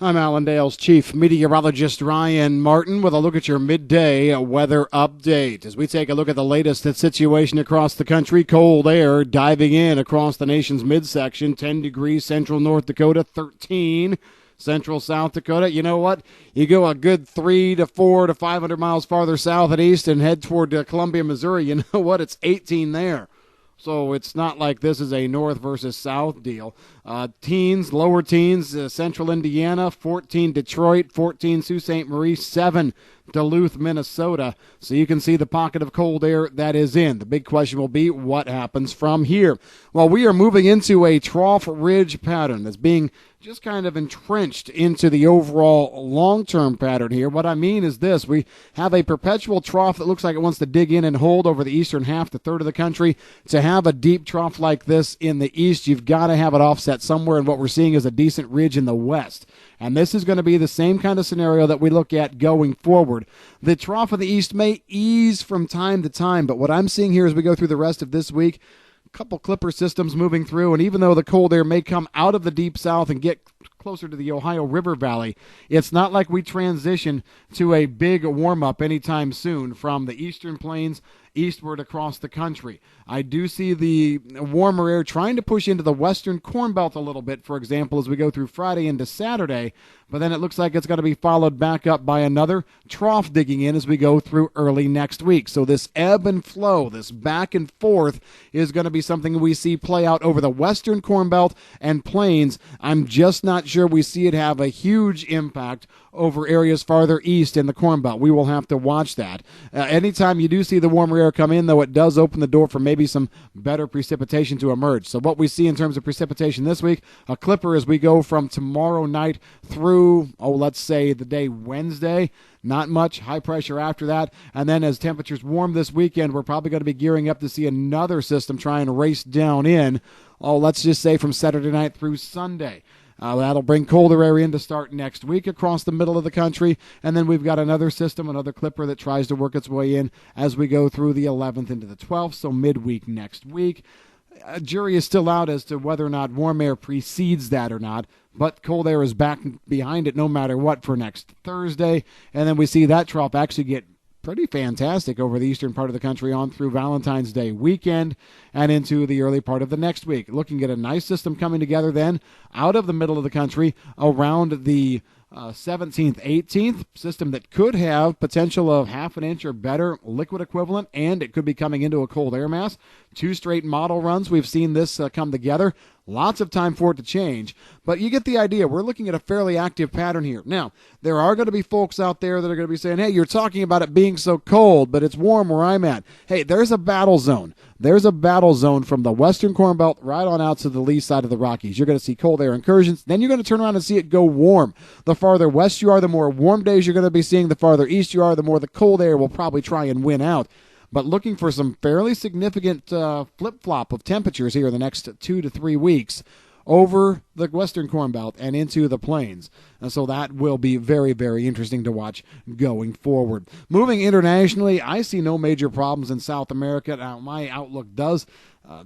I'm Allendale's chief meteorologist Ryan Martin with a look at your midday weather update. As we take a look at the latest situation across the country, cold air diving in across the nation's midsection. 10 degrees central North Dakota, 13 central South Dakota. You know what? You go a good 3 to 4 to 500 miles farther south and east and head toward Columbia, Missouri. You know what? It's 18 there. So it's not like this is a north versus south deal. Lower teens, central Indiana, 14 Detroit, 14 Sault Ste. Marie, 7 Duluth, Minnesota. So you can see the pocket of cold air that is in. The big question will be what happens from here. Well, we are moving into a trough ridge pattern that's being just kind of entrenched into the overall long-term pattern here. What I mean is this. We have a perpetual trough that looks like it wants to dig in and hold over the eastern half, the third of the country. To have a deep trough like this in the east, you've got to have it offset somewhere, and what we're seeing is a decent ridge in the west. And this is going to be the same kind of scenario that we look at going forward. The trough of the east may ease from time to time, but what I'm seeing here as we go through the rest of this week, couple clipper systems moving through, and even though the cold air may come out of the deep south and get closer to the Ohio River Valley, it's not like we transition to a big warm-up anytime soon from the eastern plains eastward across the country. I do see the warmer air trying to push into the western Corn Belt a little bit, for example, as we go through Friday into Saturday, but then it looks like it's going to be followed back up by another trough digging in as we go through early next week. So this ebb and flow, this back and forth, is going to be something we see play out over the western Corn Belt and plains. I'm just not sure we see it have a huge impact over areas farther east in the Corn Belt. We will have to watch that. Anytime you do see the warmer air come in, though, it does open the door for maybe some better precipitation to emerge. So what we see in terms of precipitation this week, a clipper as we go from tomorrow night through, let's say the day Wednesday. Not much high pressure after that. And then as temperatures warm this weekend, we're probably going to be gearing up to see another system try and race down in, let's just say from Saturday night through Sunday. That'll bring colder air in to start next week across the middle of the country. And then we've got another system, another clipper that tries to work its way in as we go through the 11th into the 12th, so midweek next week. Jury is still out as to whether or not warm air precedes that or not, but cold air is back behind it no matter what for next Thursday. And then we see that trough actually get pretty fantastic over the eastern part of the country on through Valentine's Day weekend and into the early part of the next week. Looking at a nice system coming together then out of the middle of the country around the 17th, 18th, system that could have potential of half an inch or better liquid equivalent, and it could be coming into a cold air mass. 2 straight model runs, we've seen this come together. Lots of time for it to change, but you get the idea. We're looking at a fairly active pattern here. Now, there are going to be folks out there that are going to be saying, hey, you're talking about it being so cold, but it's warm where I'm at. Hey, there's a battle zone. There's a battle zone from the western Corn Belt right on out to the lee side of the Rockies. You're going to see cold air incursions. Then you're going to turn around and see it go warm. The farther west you are, the more warm days you're going to be seeing. The farther east you are, the more the cold air will probably try and win out. But looking for some fairly significant flip-flop of temperatures here in the next 2 to 3 weeks over the western Corn Belt and into the plains. And so that will be very, very interesting to watch going forward. Moving internationally, I see no major problems in South America. Now, my outlook does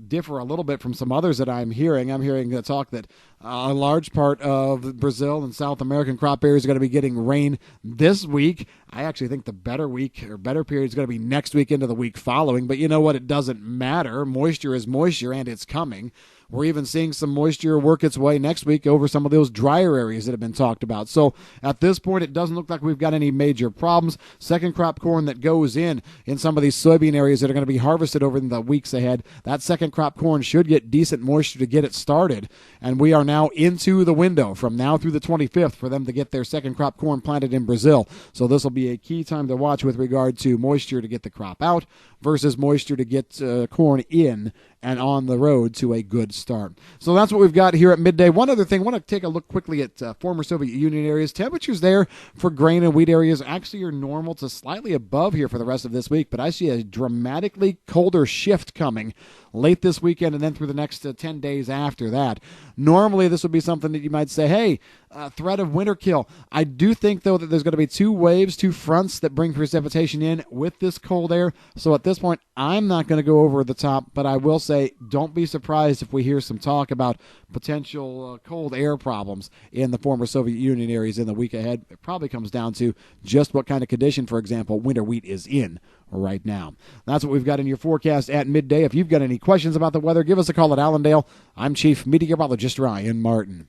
differ a little bit from some others that I'm hearing. I'm hearing the talk that a large part of Brazil and South American crop areas are going to be getting rain this week. I actually think the better week or better period is going to be next week into the week following. But you know what? It doesn't matter. Moisture is moisture, and it's coming. We're even seeing some moisture work its way next week over some of those drier areas that have been talked about. So at this point, it doesn't look like we've got any major problems. Second crop corn that goes in some of these soybean areas that are going to be harvested over in the weeks ahead, that second crop corn should get decent moisture to get it started. And we are now into the window from now through the 25th for them to get their second crop corn planted in Brazil. So this will be a key time to watch with regard to moisture to get the crop out versus moisture to get corn in and on the road to a good start. So that's what we've got here at Midday. One other thing, I want to take a look quickly at former Soviet Union areas. Temperatures there for grain and wheat areas actually are normal to slightly above here for the rest of this week, but I see a dramatically colder shift coming late this weekend and then through the next 10 days after that. Normally, this would be something that you might say, hey, threat of winter kill. I do think, though, that there's going to be 2 waves, 2 fronts that bring precipitation in with this cold air. So at this point, I'm not going to go over the top, but I will say don't be surprised if we hear some talk about potential cold air problems in the former Soviet Union areas in the week ahead. It probably comes down to just what kind of condition, for example, winter wheat is in right now. That's what we've got in your forecast at midday. If you've got any questions about the weather, give us a call at Allendale. I'm Chief Meteorologist Ryan Martin.